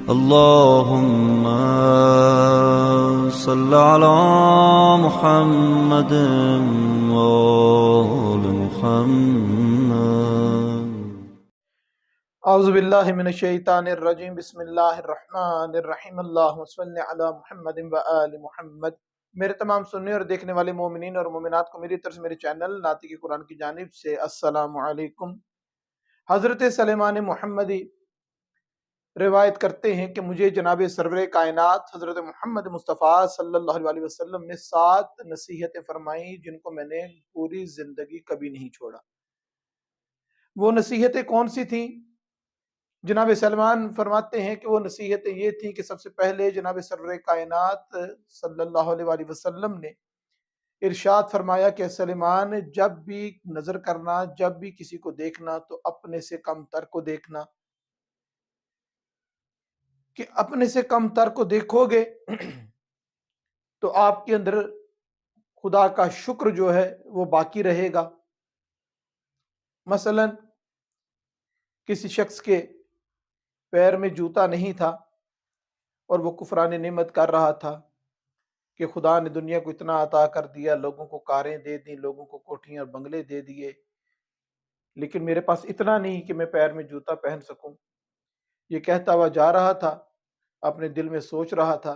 اللهم صل على محمد وآل محمد. اعوذ باللہ من الشیطان الرجیم. بسم اللہ الرحمن الرحیم. اللہم صل علی محمد و آل محمد. میرے تمام سننے اور دیکھنے والے مومنین اور مومنات کو میری طرف سے میرے چینل ناطق قرآن کی جانب سے السلام علیکم. حضرت سلیمان محمدی روایت کرتے ہیں کہ مجھے جناب سرور کائنات حضرت محمد مصطفیٰ صلی اللہ علیہ وسلم نے 7 نصیحتیں فرمائیں جن کو میں نے پوری زندگی کبھی نہیں چھوڑا. وہ نصیحتیں کون سی تھیں؟ جناب سلمان فرماتے ہیں کہ وہ نصیحتیں یہ تھیں کہ سب سے پہلے جناب سرور کائنات صلی اللہ علیہ وسلم نے ارشاد فرمایا کہ سلیمان، جب بھی نظر کرنا، جب بھی کسی کو دیکھنا تو اپنے سے کم تر کو دیکھنا، کہ اپنے سے کم تر کو دیکھو گے تو آپ کے اندر خدا کا شکر جو ہے وہ باقی رہے گا. مثلا کسی شخص کے پیر میں جوتا نہیں تھا اور وہ کفران نعمت کر رہا تھا کہ خدا نے دنیا کو اتنا عطا کر دیا، لوگوں کو کاریں دے دیں، لوگوں کو کوٹھیاں اور بنگلے دے دیے، لیکن میرے پاس اتنا نہیں کہ میں پیر میں جوتا پہن سکوں. یہ کہتا ہوا جا رہا تھا، اپنے دل میں سوچ رہا تھا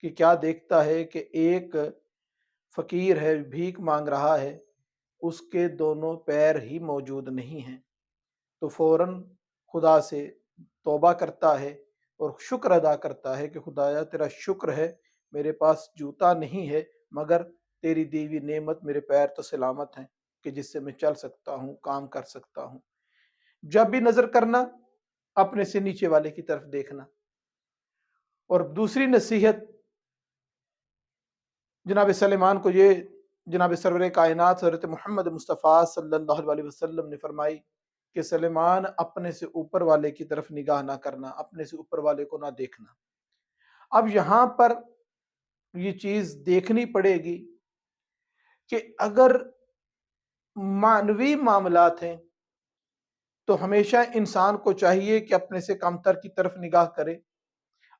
کہ کیا دیکھتا ہے کہ ایک فقیر ہے، بھیک مانگ رہا ہے، اس کے دونوں پیر ہی موجود نہیں ہیں. تو فوراً خدا سے توبہ کرتا ہے اور شکر ادا کرتا ہے کہ خدایا تیرا شکر ہے، میرے پاس جوتا نہیں ہے مگر تیری دی ہوئی نعمت میرے پیر تو سلامت ہیں کہ جس سے میں چل سکتا ہوں، کام کر سکتا ہوں. جب بھی نظر کرنا اپنے سے نیچے والے کی طرف دیکھنا. اور دوسری نصیحت جناب سلیمان کو یہ جناب سرور کائنات حضرت محمد مصطفیٰ صلی اللہ علیہ وسلم نے فرمائی کہ سلیمان، اپنے سے اوپر والے کی طرف نگاہ نہ کرنا، اپنے سے اوپر والے کو نہ دیکھنا. اب یہاں پر یہ چیز دیکھنی پڑے گی کہ اگر معنوی معاملات ہیں تو ہمیشہ انسان کو چاہیے کہ اپنے سے کم تر کی طرف نگاہ کرے.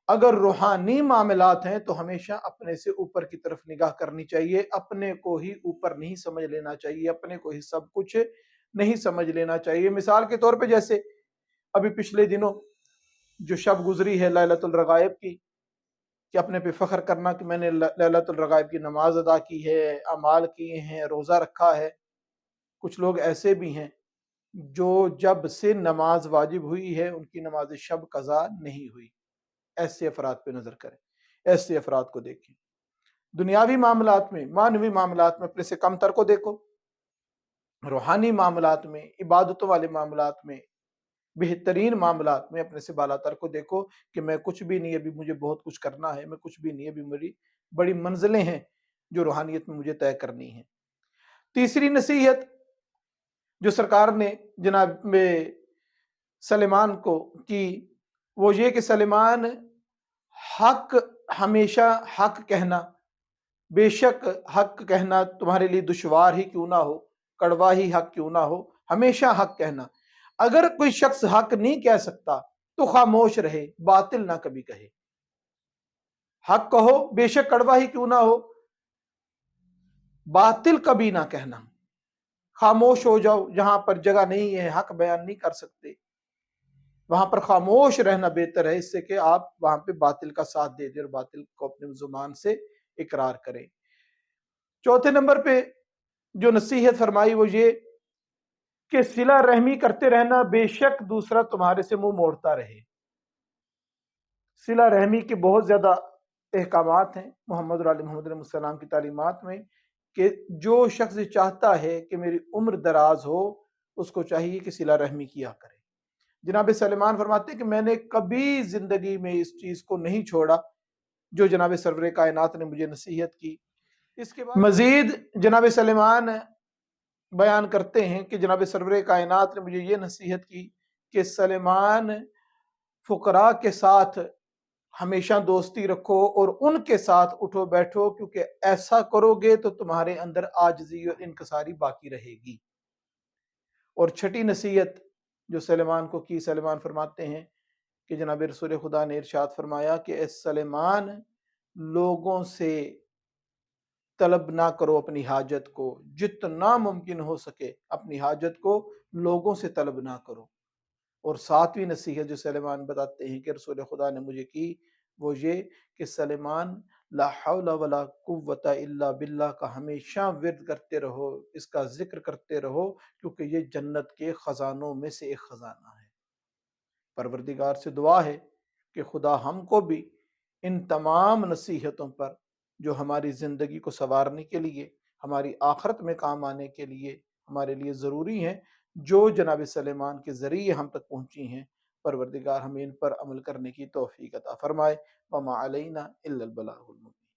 اگر روحانی معاملات ہیں تو ہمیشہ اپنے سے اوپر کی طرف نگاہ کرنی چاہیے. اپنے کو ہی اوپر نہیں سمجھ لینا چاہیے، اپنے کو ہی سب کچھ نہیں سمجھ لینا چاہیے. مثال کے طور پہ جیسے ابھی پچھلے دنوں جو شب گزری ہے لیلۃ الرغائب کی، کہ اپنے پہ فخر کرنا کہ میں نے لیلۃ الرغائب کی نماز ادا کی ہے، اعمال کیے ہیں، روزہ رکھا ہے. کچھ لوگ ایسے بھی ہیں جو جب سے نماز واجب ہوئی ہے ان کی نماز شب قضا نہیں ہوئی. ایسے افراد پہ نظر کریں، ایسے افراد کو دیکھیں. دنیاوی معاملات میں، معنوی معاملات میں اپنے سے کم تر کو دیکھو، روحانی معاملات میں، عبادتوں والے معاملات میں، بہترین معاملات میں اپنے سے بالا تر کو دیکھو کہ میں کچھ بھی نہیں، ابھی مجھے بہت کچھ کرنا ہے، میں کچھ بھی نہیں، ابھی میری بڑی منزلیں ہیں جو روحانیت میں مجھے طے کرنی ہیں. تیسری نصیحت جو سرکار نے جناب سلیمان کو کی وہ یہ کہ سلیمان، حق ہمیشہ حق کہنا، بے شک حق کہنا تمہارے لیے دشوار ہی کیوں نہ ہو، کڑوا ہی حق کیوں نہ ہو، ہمیشہ حق کہنا. اگر کوئی شخص حق نہیں کہہ سکتا تو خاموش رہے، باطل نہ کبھی کہے. حق کہو، بے شک کڑوا ہی کیوں نہ ہو، باطل کبھی نہ کہنا. خاموش ہو جاؤ، جہاں پر جگہ نہیں ہے، حق بیان نہیں کر سکتے، وہاں پر خاموش رہنا بہتر ہے، اس سے کہ آپ وہاں پہ باطل کا ساتھ دے دیں اور باطل کو اپنے زبان سے اقرار کریں. چوتھے نمبر پہ جو نصیحت فرمائی وہ یہ کہ صلہ رحمی کرتے رہنا، بے شک دوسرا تمہارے سے منہ موڑتا رہے. صلہ رحمی کے بہت زیادہ احکامات ہیں محمد علیہ محمد علیہ السلام کی تعلیمات میں، کہ جو شخص چاہتا ہے کہ میری عمر دراز ہو اس کو چاہیے کہ صلہ رحمی کیا کرے. جناب سلیمان فرماتے ہیں کہ میں نے کبھی زندگی میں اس چیز کو نہیں چھوڑا جو جناب سرور کائنات نے مجھے نصیحت کی. اس کے بعد مزید جناب سلیمان بیان کرتے ہیں کہ جناب سرور کائنات نے مجھے یہ نصیحت کی کہ سلیمان، فقراء کے ساتھ ہمیشہ دوستی رکھو اور ان کے ساتھ اٹھو بیٹھو، کیونکہ ایسا کرو گے تو تمہارے اندر عاجزی اور انکساری باقی رہے گی. اور چھٹی نصیحت جو سلیمان کو کی، سلیمان فرماتے ہیں کہ جناب رسول خدا نے ارشاد فرمایا کہ اے سلیمان، لوگوں سے طلب نہ کرو اپنی حاجت کو، جتنا ممکن ہو سکے اپنی حاجت کو لوگوں سے طلب نہ کرو۔ اور ساتویں نصیحت جو سلیمان بتاتے ہیں کہ رسول خدا نے مجھے کی، وہ یہ کہ سلیمان، لا حول ولا قوت الا باللہ کا ہمیشہ ورد کرتے رہو، اس کا ذکر کرتے رہو، کیونکہ یہ جنت کے خزانوں میں سے ایک خزانہ ہے۔ پروردگار سے دعا ہے کہ خدا ہم کو بھی ان تمام نصیحتوں پر، جو ہماری زندگی کو سنوارنے کے لیے، ہماری آخرت میں کام آنے کے لیے ہمارے لیے ضروری ہیں، جو جناب سلیمان کے ذریعے ہم تک پہنچی ہیں، پروردگار ہمیں ان پر عمل کرنے کی توفیق عطا فرمائے۔ وما علینا الا البلاغ المبین۔